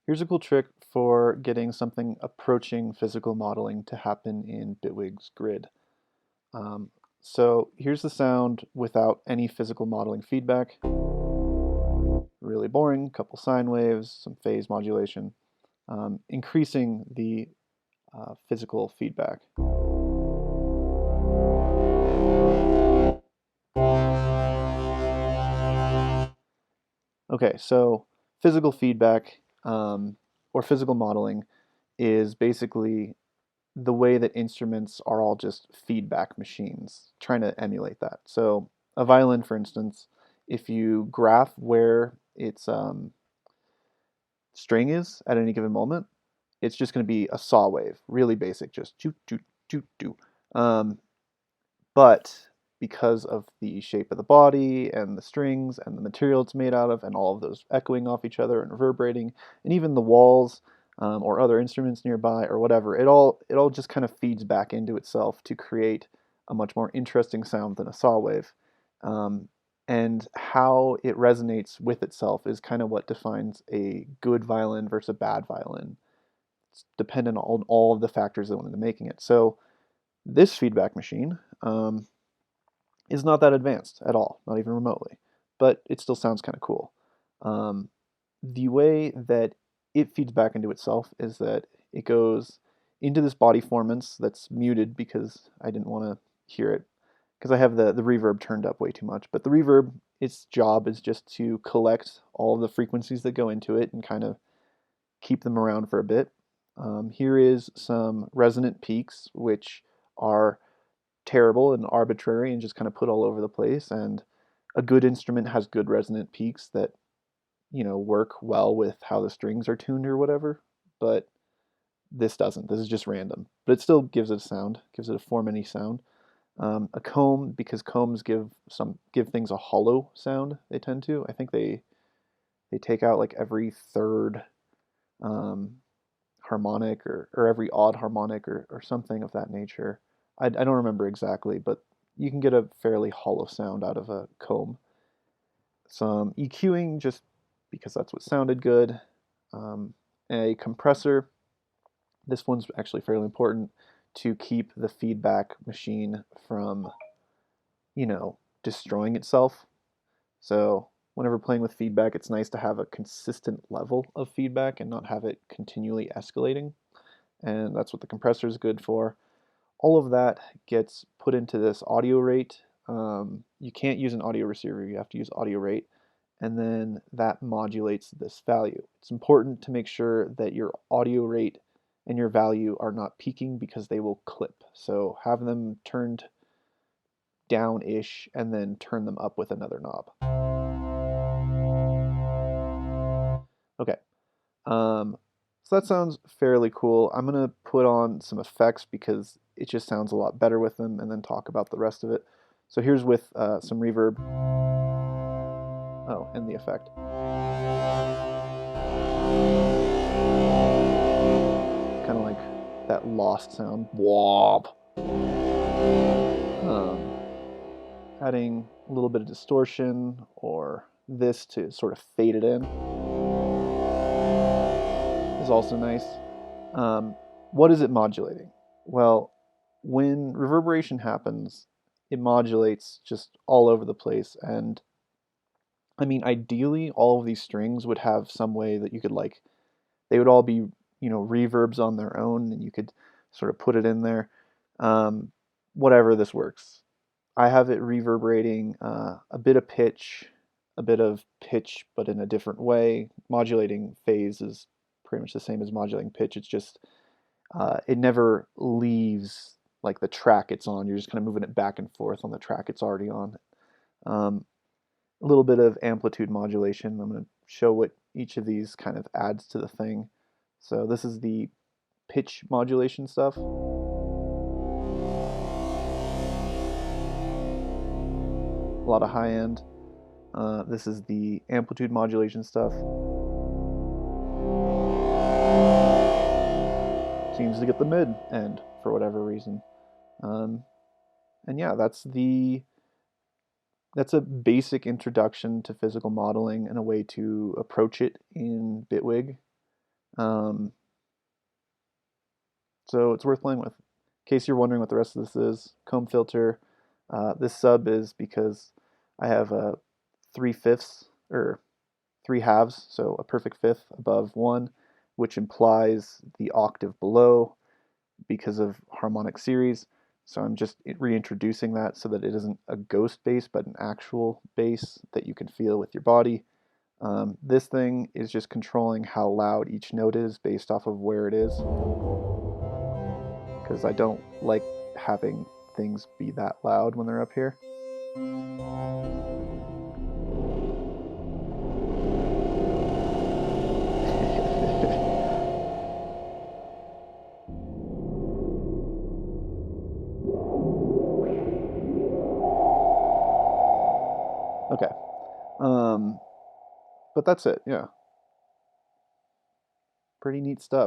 Here's a cool trick for getting something approaching physical modeling to happen in Bitwig's grid. Um, so here's the sound without any physical modeling feedback. Really boring, couple sine waves, some phase modulation, increasing the physical feedback. Okay, so physical feedback or physical modeling is basically the way that instruments are all just feedback machines, trying to emulate that. So a violin, for instance, if you graph where its string is at any given moment, it's just going to be a saw wave, really basic, just choo choo choo choo. But because of the shape of the body and the strings and the material it's made out of and all of those echoing off each other and reverberating, and even the walls or other instruments nearby or whatever, it all just kind of feeds back into itself to create a much more interesting sound than a saw wave. Um, and how it resonates with itself is kind of what defines a good violin versus a bad violin. It's dependent on all of the factors that went into making it. So this feedback machine is not that advanced at all, not even remotely, but it still sounds kind of cool. Um, the way that it feeds back into itself is that it goes into this body formants that's muted because I didn't want to hear it because I have the reverb turned up way too much. But the reverb, its job is just to collect all of the frequencies that go into it and kind of keep them around for a bit. Here is some resonant peaks, which are terrible and arbitrary and just kind of put all over the place. And a good instrument has good resonant peaks that, work well with how the strings are tuned or whatever. But this doesn't. This is just random. But it still gives it a sound, gives it a 4-mini sound. A comb, because combs give things a hollow sound. They tend to. I think they take out like every third um, harmonic or every odd harmonic or something of that nature. I don't remember exactly, but you can get a fairly hollow sound out of a comb. Some EQing just because that's what sounded good. Um, a compressor. This one's actually fairly important to keep the feedback machine from, destroying itself. So whenever playing with feedback, it's nice to have a consistent level of feedback and not have it continually escalating. And that's what the compressor is good for. All of that gets put into this audio rate. You can't use an audio receiver, you have to use audio rate, and then that modulates this value. It's important to make sure that your audio rate and your value are not peaking because they will clip. So have them turned down-ish and then turn them up with another knob. Okay, so that sounds fairly cool. I'm gonna put on some effects because it just sounds a lot better with them and then talk about the rest of it. So here's with some reverb. Oh, and the effect. Kind of like that lost sound. Wop. Um, Adding a little bit of distortion or this to sort of fade it in is also nice. Um, what is it modulating? Well, when reverberation happens, it modulates just all over the place. And I mean, ideally, all of these strings would have some way that you could they would all be, reverbs on their own, and you could sort of put it in there. Um, Whatever this works. I have it reverberating a bit of pitch, but in a different way. Modulating phase is pretty much the same as modulating pitch. It's just it never leaves like the track it's on. You're just kind of moving it back and forth on the track it's already on. Um, a little bit of amplitude modulation. I'm going to show what each of these kind of adds to the thing. So this is the pitch modulation stuff. A lot of high end. This is the amplitude modulation stuff. Seems to get the mid end for whatever reason. Um, and yeah, that's a basic introduction to physical modeling and a way to approach it in Bitwig. Um, so it's worth playing with. In case you're wondering what the rest of this is, comb filter. This sub is because I have a 3/5 or 3/2, so a perfect fifth above one, which implies the octave below because of harmonic series. So I'm just reintroducing that so that it isn't a ghost bass, but an actual bass that you can feel with your body. This thing is just controlling how loud each note is based off of where it is, because I don't like having things be that loud when they're up here. Okay. But that's it, yeah. Pretty neat stuff.